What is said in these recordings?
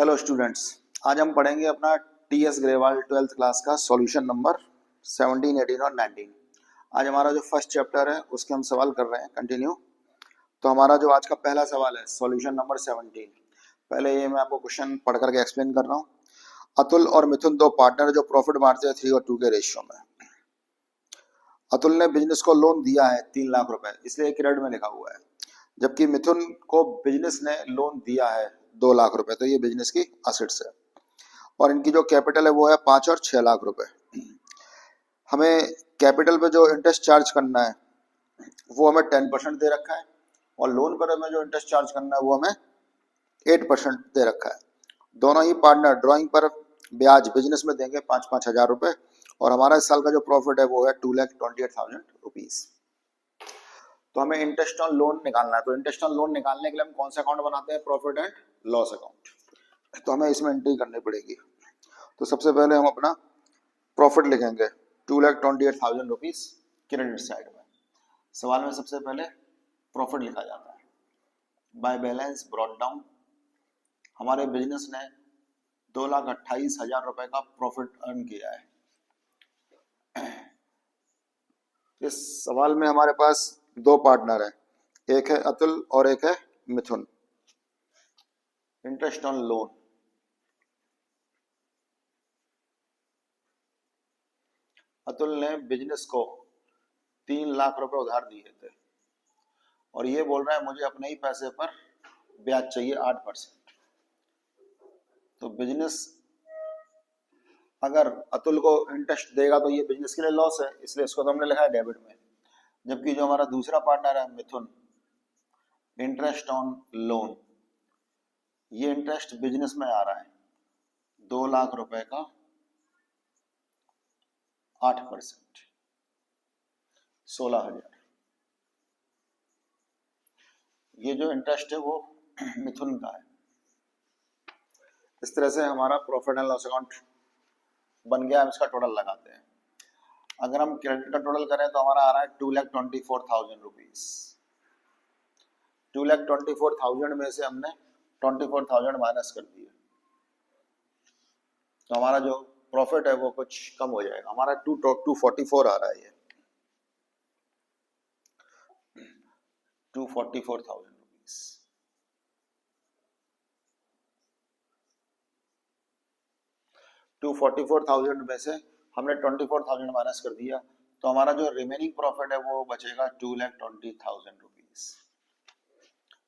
Hello students, आज हम पढ़ेंगे अपना टीएस ग्रेवाल 12th क्लास का सॉल्यूशन नंबर 17, 18 और 19। आज हमारा जो फर्स्ट चैप्टर है उसके हम सवाल कर रहे हैं कंटिन्यू। तो हमारा जो आज का पहला सवाल है सॉल्यूशन नंबर 17। पहले ये मैं आपको क्वेश्चन पढ़ करके एक्सप्लेन कर रहा हूँ। अतुल और मिथुन दो पार्टनर जो प्रॉफिट मारते हैं 3 और 2 के रेशियो में। अतुल ने बिजनेस को लोन दिया है 3 लाख रुपए, इसलिए क्रेडिट में लिखा हुआ है, जबकि मिथुन को बिजनेस ने लोन दिया है 2 लाख रुपए, तो ये बिजनेस की असेट्स है और इनकी जो कैपिटल है वो है 5 और 6 लाख रुपए। हमें कैपिटल पे जो इंटरेस्ट चार्ज करना है वो हमें 10% दे रखा है और लोन पर हमें जो इंटरेस्ट चार्ज करना है वो हमें 8% दे रखा है। दोनों ही पार्टनर ड्राइंग पर ब्याज बिजनेस में देंगे 5-5 हजार रुपए और हमारा इस साल का जो प्रॉफिट है वो है 2,28,000 रुपीज। तो हमें इंटरेस्ट ऑन लोन निकालना है। तो इंटरेस्ट ऑन लोन निकालने के लिए हम कौन सा अकाउंट बनाते हैं? Profit and loss account. तो हमें इसमें एंट्री करनी पड़ेगी। तो सबसे पहले हम अपना प्रॉफिट लिखेंगे 2,28,000 रुपीज क्रेडिट साइड में। सवाल में सबसे पहले प्रॉफिट लिखा जाता है। बाय बैलेंस ब्रॉट डाउन, हमारे बिजनेस ने 2,28,000 रुपए का प्रॉफिट अर्न किया है। इस सवाल में हमारे पास दो पार्टनर हैं, एक है अतुल और एक है मिथुन। इंटरेस्ट ऑन लोन, अतुल ने बिजनेस को 3 लाख रुपए उधार दिए थे और ये बोल रहा है मुझे अपने ही पैसे पर ब्याज चाहिए 8%। तो बिजनेस अगर अतुल को इंटरेस्ट देगा तो ये बिजनेस के लिए लॉस है, इसलिए इसको तो हमने लिखा है डेबिट में। जबकि जो हमारा दूसरा पार्टनर है मिथुन, इंटरेस्ट ऑन लोन, ये इंटरेस्ट बिजनेस में आ रहा है 2 लाख रुपए का 8%, 16,000। ये जो इंटरेस्ट है वो मिथुन का है। इस तरह से हमारा प्रॉफिट एंड लॉस अकाउंट बन गया। हम इसका टोटल लगाते हैं। अगर हम क्रेडिट का टोटल करें तो हमारा आ रहा है 2,24,000 रुपीज। 2,24,000 में से हमने 24,000 माइनस कर दिए, तो हमारा जो प्रॉफिट है वो कुछ कम हो जाएगा। हमारा 244 आ रहा है, ये 244,000 रुपीज। $244,000 में से हमने 24,000 माइनस कर दिया, तो हमारा जो रिमेनिंग प्रॉफिट है वो बचेगा 2,20,000 रुपीज।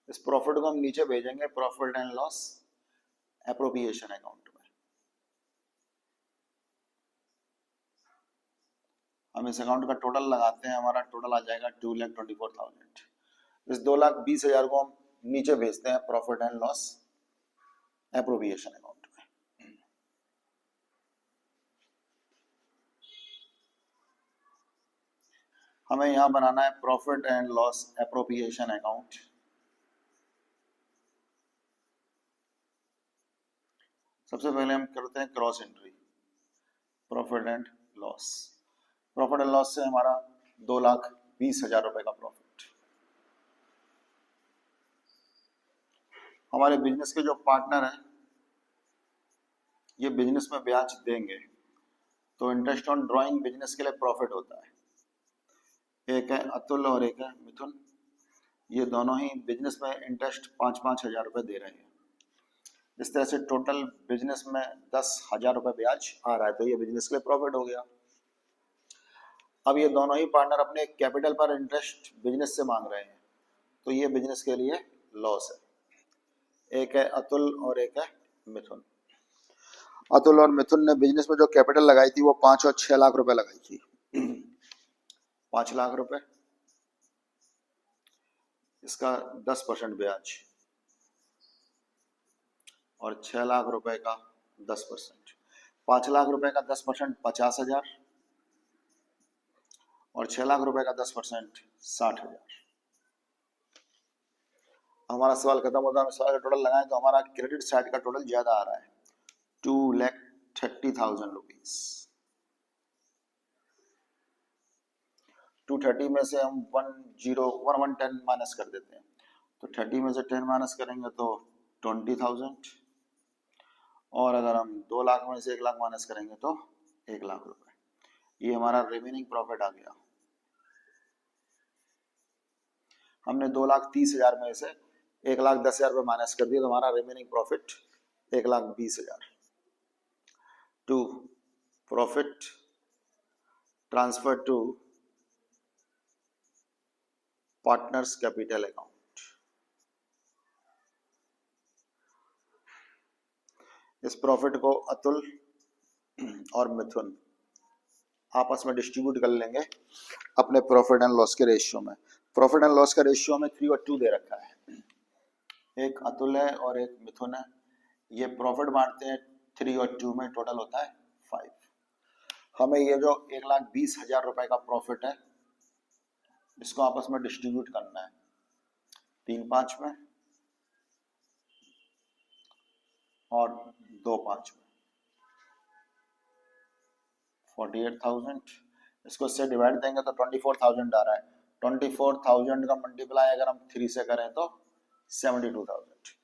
इस प्रॉफिट को हम नीचे भेजेंगे profit and loss appropriation account में। हम इस अकाउंट का टोटल लगाते हैं, हमारा टोटल आ जाएगा 2,24,000। इस 2,20,000 को हम नीचे भेजते हैं profit and loss appropriation account में। हमें यहां बनाना है profit and loss appropriation account. सबसे पहले हम करते हैं cross entry, profit and loss. Profit and loss से हमारा 2,20,000 रुपए का प्रॉफिट। हमारे बिजनेस के जो पार्टनर हैं ये बिजनेस में ब्याज देंगे, तो इंटरेस्ट ऑन ड्राइंग बिजनेस के लिए प्रॉफिट होता है। एक है अतुल और एक है मिथुन, ये दोनों ही बिजनेस में इंटरेस्ट 5-5 हजार रुपए दे रहे हैं। इस तरह से टोटल बिजनेस में 10,000 रुपए ब्याज आ रहा है, तो ये बिजनेस के लिए प्रॉफिट हो गया। अब ये दोनों ही पार्टनर अपने कैपिटल पर इंटरेस्ट बिजनेस से मांग रहे हैं, तो ये बिजनेस के लिए लॉस है। एक है अतुल और एक है मिथुन। अतुल और मिथुन ने बिजनेस में जो कैपिटल लगाई थी वो 5 और 6 लाख रुपए लगाई थी। 5 लाख रुपए, इसका 10% ब्याज और 6 लाख रुपए का 10%। 5 लाख रुपए का 10% 50,000 और 6 लाख रुपए का 10% 60,000। हमारा सवाल खत्म होता है। हम सवाल का टोटल लगाएं तो हमारा क्रेडिट साइड का टोटल ज्यादा आ रहा है 2,30,000 रुपीज। 230 में से हम 110 माइनस कर देते हैं, तो 30 में से 10 माइनस करेंगे तो 20,000 और अगर हम 2 लाख में से 1 लाख माइनस करेंगे तो 1 लाख रुपए। ये हमारा रिमेनिंग प्रॉफिट आ गया। हमने 2,30,000 में से 1,10,000 रुपये माइनस कर दिया तो हमारा remaining profit 1,20,000। To profit transfer to partners capital account. इस प्रॉफिट को अतुल और मिथुन आपस में डिस्ट्रीब्यूट कर लेंगे अपने प्रॉफिट एंड लॉस के रेशियो में। प्रॉफिट एंड लॉस का रेशियो में 3 और 2 दे रखा है, एक अतुल है और एक मिथुन है। ये प्रॉफिट बांटते हैं 3 और 2 में, टोटल होता है 5। हमें ये जो 1,20,000 रुपए का प्रॉफिट है इसको आपस में डिस्ट्रीब्यूट करना है 3-5 में और 2-5 में। 48,000 इसको इससे डिवाइड देंगे तो 24,000 आ रहा है। 24,000 का मल्टीप्लाई अगर हम 3 से करें तो 72,000।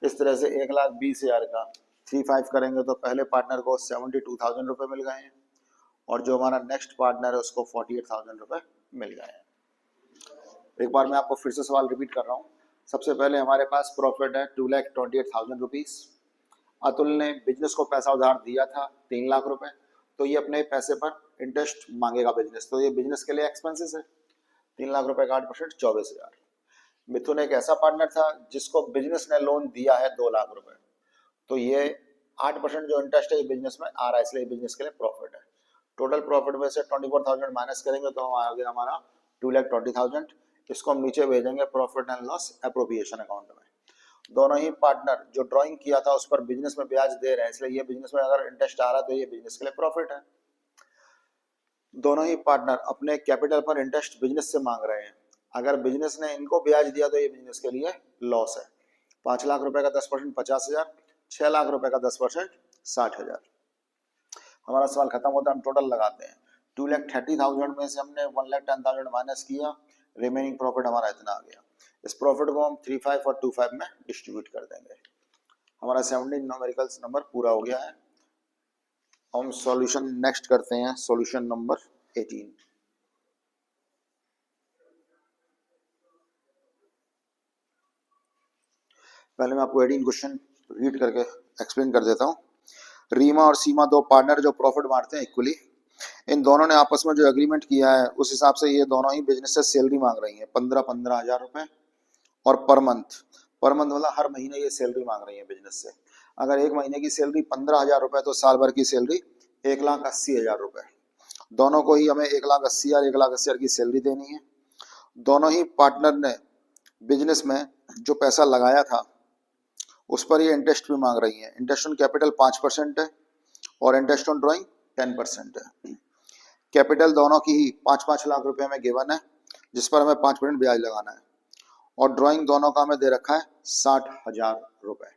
इस तरह से 1,20,000 का 3-5 करेंगे तो पहले पार्टनर को 72,000 रुपए मिल गए हैं और जो हमारा नेक्स्ट पार्टनर है उसको 48,000 रुपए मिल गए हैं। एक बार मैं आपको फिर से सवाल रिपीट कर रहा हूँ। सबसे पहले हमारे पास प्रॉफिट है 2,28,000 रुपीज। अतुल ने बिजनेस को पैसा उधार दिया था 3 लाख रुपए, तो ये अपने पैसे पर इंटरेस्ट मांगेगा बिजनेस, तो ये बिजनेस के लिए एक्सपेंसेस है। 3 लाख रुपए का 8% 24,000। मिथुन एक ऐसा पार्टनर था जिसको बिजनेस ने लोन दिया है 2 लाख रुपए, तो ये 8% जो इंटरेस्ट है ये बिजनेस में आ रहा है, इसलिए बिजनेस के लिए प्रॉफिट है। टोटल प्रॉफिट में से 24,000 माइनस करेंगे तो आ गया हमारा 2,20,000। इसको हम नीचे भेजेंगे profit and loss appropriation account में। दोनों ही पार्टनर जो ड्राइंग किया था उस पर बिजनेस में ब्याज दे रहे हैं, इसलिए ये बिजनेस में अगर इंटरेस्ट आ रहा है तो ये बिजनेस के लिए प्रॉफिट है। दोनों ही पार्टनर अपने कैपिटल पर इंटरेस्ट बिजनेस से मांग रहे हैं, अगर बिजनेस ने इनको ब्याज दिया तो ये बिजनेस के लिए लॉस है। 5 लाख रुपए का 10% 50,000, 6 लाख रुपए का 10% 60,000। हमारा सवाल खत्म होता है, हम टोटल लगाते हैं। 2,30,000 में से हमने 1,10,000 माइनस किया, रिमेनिंग प्रॉफिट हमारा इतना आ गया। इस प्रॉफिट को हम 3-5 और 2-5 में डिस्ट्रीब्यूट कर देंगे। हमारा 17 न्यूमेरिकल्स नंबर पूरा हो गया है। हम सॉल्यूशन नेक्स्ट करते हैं, सॉल्यूशन नंबर 18। पहले मैं आपको 18 क्वेश्चन रीड करके एक्सप्लेन कर देता हूँ। रीमा और सीमा दो पार्टनर जो प्रॉफिट बांटते हैं इक्वली, इन दोनों ने आपस में जो एग्रीमेंट किया है उस हिसाब से ये दोनों ही बिजनेस से सैलरी मांग रही हैं 15,000 रुपए और पर मंथ मतलब हर महीने ये सैलरी मांग रही है बिजनेस से। अगर एक महीने की सैलरी 15,000 रुपए तो साल भर की सैलरी 1,80,000 रुपए। दोनों को ही हमें 1,80,000 की सैलरी देनी है। दोनों ही पार्टनर ने बिजनेस में जो पैसा लगाया था उस पर ये इंटरेस्ट भी मांग रही है। इंटरेस्ट ऑन कैपिटल 5% है और इंटरेस्ट ऑन ड्राइंग 10% है। कैपिटल दोनों की ही 5-5 लाख रुपए में गिवन है जिस पर हमें 5% ब्याज लगाना है और ड्राइंग दोनों का हमें दे रखा है 60,000 रुपए।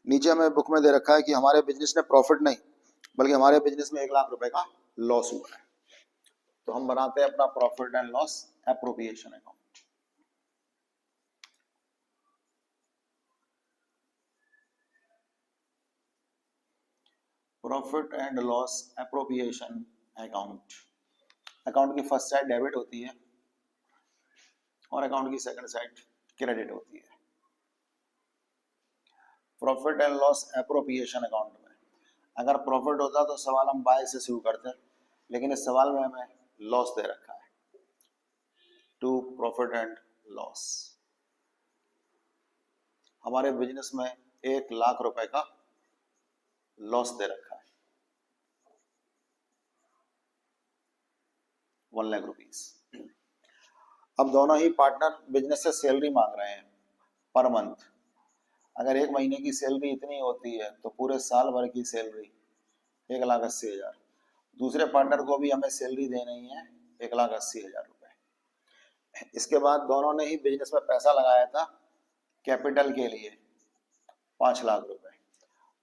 नीचे हमें बुक में दे रखा है कि हमारे बिजनेस ने प्रॉफिट नहीं बल्कि हमारे बिजनेस में 1 लाख रुपए का लॉस हुआ है। तो हम बनाते हैं अपना profit and loss appropriation account. Profit and loss appropriation account. Account की फर्स्ट साइड डेबिट होती है और अकाउंट की सेकंड साइड क्रेडिट होती है। Profit and loss appropriation account में अगर प्रॉफिट होता तो सवाल हम बाय से शुरू करते, लेकिन इस सवाल में हमें लॉस दे रखा है। टू प्रॉफिट एंड लॉस, हमारे बिजनेस में 1 लाख रुपए का लॉस दे रखा है, 1 लाख रुपीस। अब दोनों ही पार्टनर बिजनेस से सैलरी मांग रहे हैं पर मंथ। अगर एक महीने की सैलरी इतनी होती है तो पूरे साल भर की सैलरी 1,80,000। दूसरे पार्टनर को भी हमें सैलरी देनी है 1,80,000 रुपए। इसके बाद दोनों ने ही बिजनेस में पैसा लगाया था कैपिटल के लिए 5 लाख रुपए,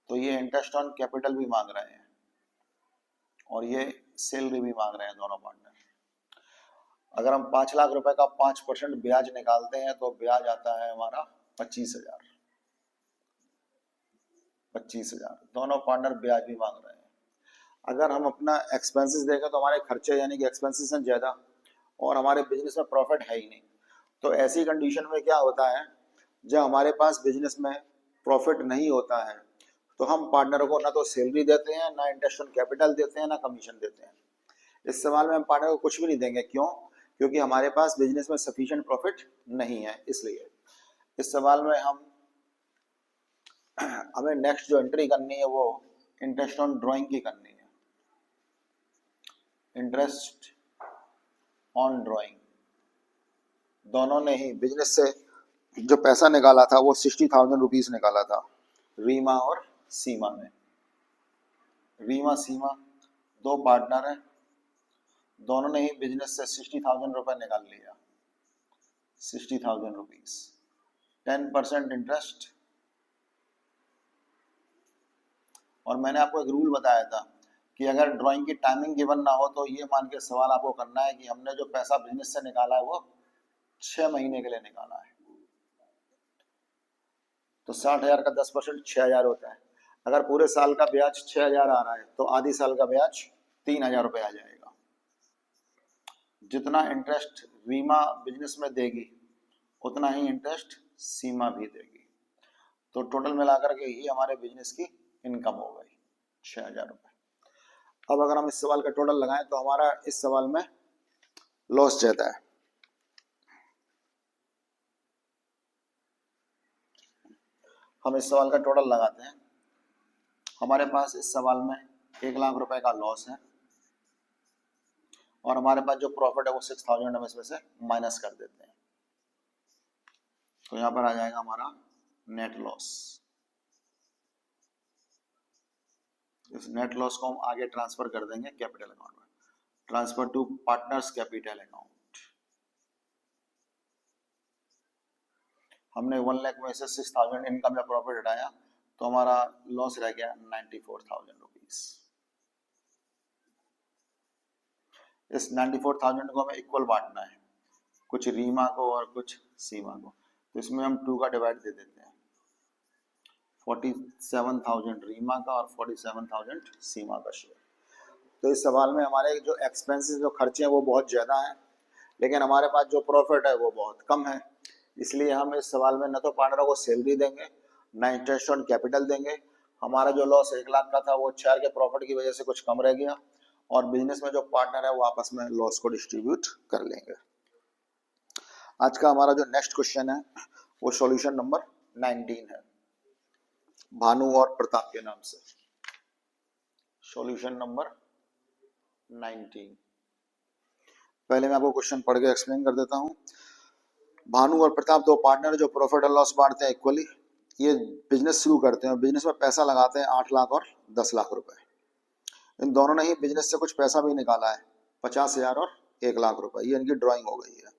तो ये इंटरेस्ट ऑन कैपिटल भी मांग रहे हैं और ये सैलरी भी मांग रहे हैं दोनों पार्टनर। अगर हम 5 लाख रुपए का 5% ब्याज निकालते हैं तो ब्याज आता है हमारा 25,000। 25,000। दोनों पार्टनर ब्याज भी मांग रहे हैं। अगर हम अपना एक्सपेंसेस देखें तो हमारे खर्चे यानी कि एक्सपेंसेस हैं ज़्यादा और हमारे बिजनेस में प्रॉफिट है ही नहीं। तो ऐसी कंडीशन में क्या होता है, जब हमारे पास बिजनेस में प्रॉफिट नहीं होता है तो हम पार्टनर को ना तो सैलरी देते हैं, ना इंटरेस्ट ऑन कैपिटल देते हैं, ना कमीशन देते हैं। इस सवाल में हम पार्टनर को कुछ भी नहीं देंगे। क्यों? क्योंकि हमारे पास बिजनेस में सफिशिएंट प्रॉफिट नहीं है। इसलिए इस सवाल में हमें नेक्स्ट जो एंट्री करनी है वो इंटरेस्ट ऑन ड्राइंग की करनी है। इंटरेस्ट ऑन ड्राइंग, दोनों ने ही बिजनेस से जो पैसा निकाला था वो 60,000 रुपीज निकाला था, रीमा और सीमा ने। रीमा सीमा दो पार्टनर हैं, दोनों ने ही बिजनेस से 60,000 रुपये निकाल लिया। 60,000 रुपीज, 10% इंटरेस्ट। और मैंने आपको एक रूल बताया था कि अगर ड्राइंग की टाइमिंग गिवन ना हो तो ये मान के सवाल आपको करना है कि हमने जो पैसा बिजनेस से निकाला है वो 6 महीने के लिए निकाला है। तो 60,000 का 10% 6,000 होता है। अगर पूरे साल का ब्याज 6,000 आ रहा है तो आधी साल का ब्याज 3,000 रुपये आ जाएगा। जितना इंटरेस्ट रीमा बिजनेस में देगी उतना ही इंटरेस्ट सीमा भी देगी। तो टोटल मिलाकर के ही हमारे बिजनेस की इनकम हो गई 6,000 रुपये। अब अगर हम इस सवाल का टोटल लगाएं तो हमारा इस सवाल में लॉस ज्यादा है। हम इस सवाल का टोटल लगाते हैं। हमारे पास इस सवाल में 1,00,000 रुपए का लॉस है और हमारे पास जो प्रॉफिट है वो 6,000 हम इसमें से माइनस कर देते हैं। तो यहाँ पर आ जाएगा हमारा नेट लॉस। इस नेट लॉस को हम आगे ट्रांसफर कर देंगे कैपिटल अकाउंट में। Transfer to partners capital account. हमने 1 लाख में से 6,000 इनकम या प्रॉफिट हटाया तो हमारा लॉस रह गया 94,000 रुपीज। इस 94,000 को हमें इक्वल बांटना है, कुछ रीमा को और कुछ सीमा को। तो इसमें हम 2 का डिवाइड दे देते हैं, 47,000 रीमा का और 47,000 सीमा का शेयर। तो इस सवाल में हमारे जो एक्सपेंसेस जो खर्चे हैं वो बहुत ज़्यादा हैं, लेकिन हमारे पास जो प्रॉफिट है वो बहुत कम है। इसलिए हम इस सवाल में न तो पार्टनरों को सैलरी देंगे, ना इंटरेस्ट ऑन कैपिटल देंगे। हमारा जो लॉस 1,00,000 का था वो 4 के प्रॉफिट की वजह से कुछ कम रह गया और बिजनेस में जो पार्टनर है वो आपस में लॉस को डिस्ट्रीब्यूट कर लेंगे। आज का हमारा जो नेक्स्ट क्वेश्चन है वो सॉल्यूशन नंबर 19 है, भानु और प्रताप के नाम से। Solution number 19। पहले मैं आपको क्वेश्चन पढ़ के एक्सप्लेन कर देता हूँ। भानु और प्रताप दो पार्टनर जो प्रॉफिट और लॉस बांटते हैं इक्वली। ये बिजनेस शुरू करते हैं, बिजनेस में पैसा लगाते हैं 8 लाख और 10 लाख रुपए। इन दोनों ने ही बिजनेस से कुछ पैसा भी निकाला है, 50,000 और 1,00,000 रुपए। ये इनकी ड्राइंग हो गई है।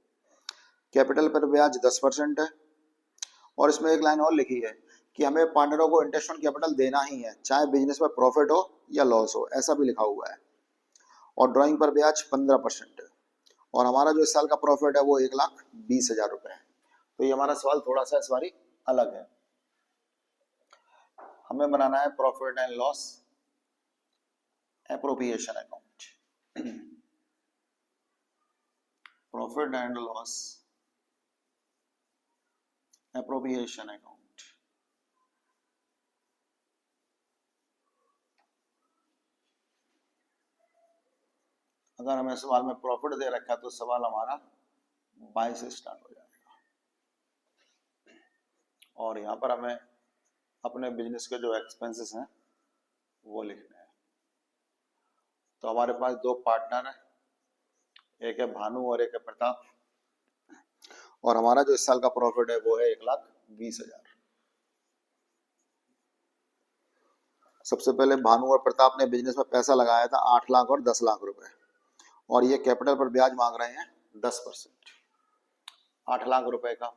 कैपिटल पर ब्याज 10% है और इसमें एक लाइन और लिखी है कि हमें पार्टनरों को इंटरेस्ट ऑन कैपिटल देना ही है, चाहे बिजनेस में प्रॉफिट हो या लॉस हो, ऐसा भी लिखा हुआ है। और ड्राइंग पर ब्याज 15% है और हमारा जो इस साल का प्रॉफिट है वो 1,20,000 रुपए है। तो ये हमारा सवाल थोड़ा सा इस बारी अलग है। हमें बनाना है profit and loss appropriation account. Profit and loss appropriation account. अगर हमें सवाल में प्रॉफिट दे रखा है तो सवाल हमारा 22 से स्टार्ट हो जाएगा और यहाँ पर हमें अपने बिजनेस के जो एक्सपेंसेस हैं वो लिखने हैं। तो हमारे पास दो पार्टनर हैं, एक है भानु और एक है प्रताप, और हमारा जो इस साल का प्रॉफिट है वो है 1,20,000। सबसे पहले भानु और प्रताप ने बिजनेस में पैसा लगाया था 8 लाख और 10 लाख रुपए और ये कैपिटल पर ब्याज मांग रहे हैं 10%। 8 लाख रुपए का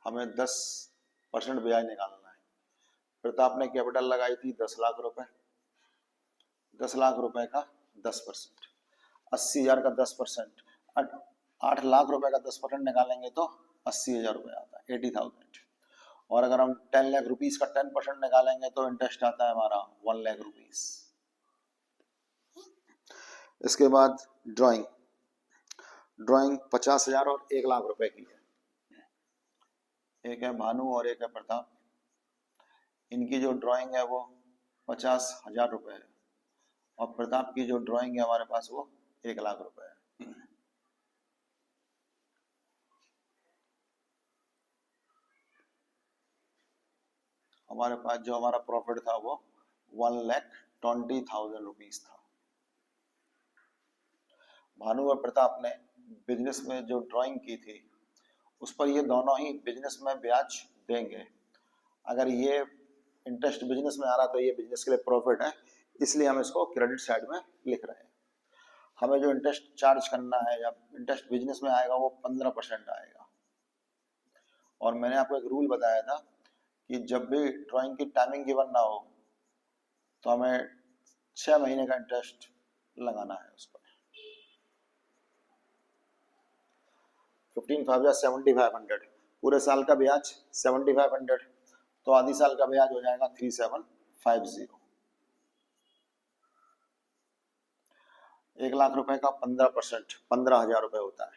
हमें 10% ब्याज निकालना है। प्रताप ने कैपिटल लगाई थी 10 लाख रुपए, 10 लाख रुपए का 10%, 80,000 का 10%, 8 लाख रुपए का 10% निकालेंगे तो 80,000 रुपए आता है। 80,000। और अगर हम 10 लाख रुपीस का 10% निकालेंगे तो इंटरेस्ट आता है हमारा 1 लाख रुपीस। इसके बाद ड्राइंग 50,000 और 1 लाख रुपए की है। एक है भानु और एक है प्रताप। इनकी जो ड्राइंग है वो 50,000 रुपए है और प्रताप की जो ड्राइंग है हमारे पास वो 1 लाख रुपए है। हमारे पास जो हमारा प्रॉफिट था वो 1,20,000 रुपीस था। भानु और प्रताप ने बिजनेस में जो ड्राइंग की थी उस पर ये दोनों ही बिजनेस में ब्याज देंगे। अगर ये इंटरेस्ट बिजनेस में आ रहा तो ये बिजनेस के लिए प्रॉफिट है, इसलिए हम इसको क्रेडिट साइड में लिख रहे हैं। हमें जो इंटरेस्ट चार्ज करना है या इंटरेस्ट बिजनेस में आएगा वो 15% आएगा। और मैंने आपको एक रूल बताया था कि जब भी ड्राइंग की टाइमिंग गिवन ना हो तो हमें 6 महीने का इंटरेस्ट लगाना है उस पर। 15,500 7,500 पूरे साल का ब्याज 7,500 तो आधी साल का ब्याज हो जाएगा 3,750। 1 लाख रुपए का 15% 15,000 रुपए होता है।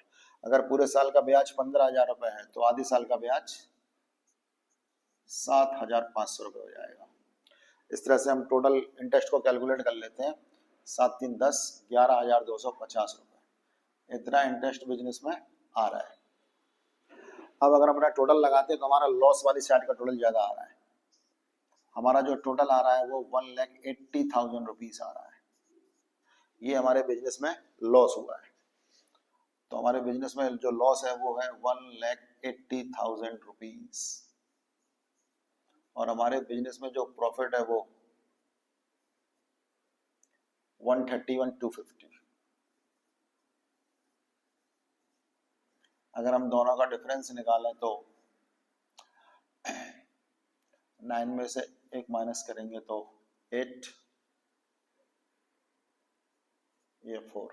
अगर पूरे साल का ब्याज 15,000 रुपए है तो आधी साल का ब्याज 7,500 रुपए हो जाएगा। इस तरह से हम टोटल इंटरेस्ट को कैलकुलेट कर लेते हैं। 7 3 10 11,250 रुपए इतना इंटरेस्ट बिजनेस में आ रहा है। अब अगर अपना टोटल लगाते हैं तो हमारा लॉस वाली साइड का टोटल ज्यादा आ रहा है। हमारा जो टोटल आ रहा है वो 1,80,000 रुपीस आ रहा है। ये हमारे बिजनेस में लॉस हुआ है। तो हमारे बिजनेस में जो लॉस है वो है 1,80,000 रुपीस और हमारे बिजनेस में जो प्रॉफिट है वो 131,250। अगर हम दोनों का डिफरेंस निकालें तो 9 में से 1 माइनस करेंगे तो 8, ये 4,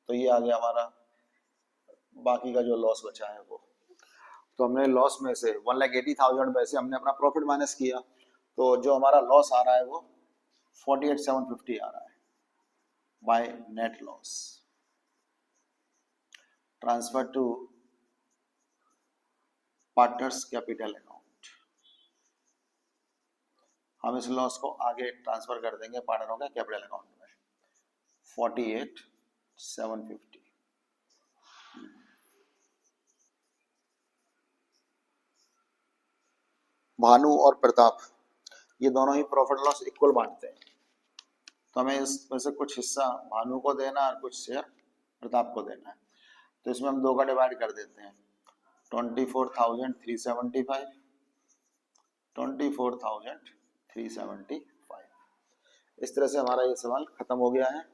तो ये आ गया हमारा बाकी का जो लॉस बचा है वो। तो हमने लॉस में से 1,80,000 में से हमने अपना प्रॉफिट माइनस किया तो जो हमारा लॉस आ रहा है वो 48,750 आ रहा है by net loss. Transfer to partners capital account. हम इस लॉस को आगे ट्रांसफर कर देंगे पार्टनरों के कैपिटल अकाउंट में। 48,750। भानु और प्रताप ये दोनों ही प्रॉफिट लॉस इक्वल बांटते हैं तो हमें इसमें से कुछ हिस्सा भानु को देना और कुछ शेयर प्रताप को देना है। तो इसमें हम 2 का डिवाइड कर देते हैं। 24,375 24,375। इस तरह से हमारा ये सवाल खत्म हो गया है।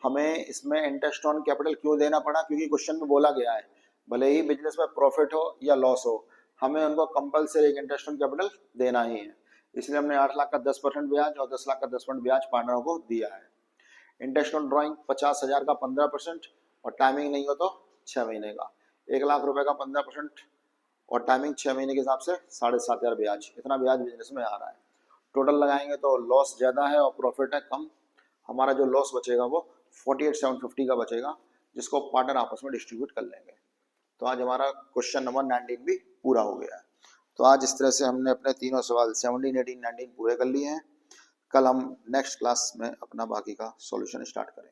हमें इसमें इंटरेस्ट ऑन कैपिटल क्यों देना पड़ा, क्योंकि क्वेश्चन में बोला गया है भले ही बिजनेस में प्रॉफिट हो या लॉस हो हमें उनको कंपलसरी एक इंटरेस्ट ऑन कैपिटल देना ही है। इसलिए हमने 8 लाख का 10% ब्याज और 10 लाख का 10% ब्याज पार्टनरों को दिया है। इंटरेस्ट ऑन ड्राइंग 50,000 का 15% और टाइमिंग नहीं हो तो 6 महीने का। 1 लाख रुपए का 15% और टाइमिंग 6 महीने के हिसाब से 7,500 ब्याज, इतना ब्याज बिजनेस में आ रहा है। टोटल लगाएंगे तो लॉस ज्यादा है और प्रॉफिट है कम। हमारा जो लॉस बचेगा वो 48,750 का बचेगा जिसको पार्टनर आपस में डिस्ट्रीब्यूट कर लेंगे। तो आज हमारा क्वेश्चन नंबर 19 भी पूरा हो गया है। तो आज इस तरह से हमने अपने तीनों सवाल 17, 18, 19 पूरे कर लिए हैं। कल हम नेक्स्ट क्लास में अपना बाकी का सॉल्यूशन स्टार्ट करेंगे।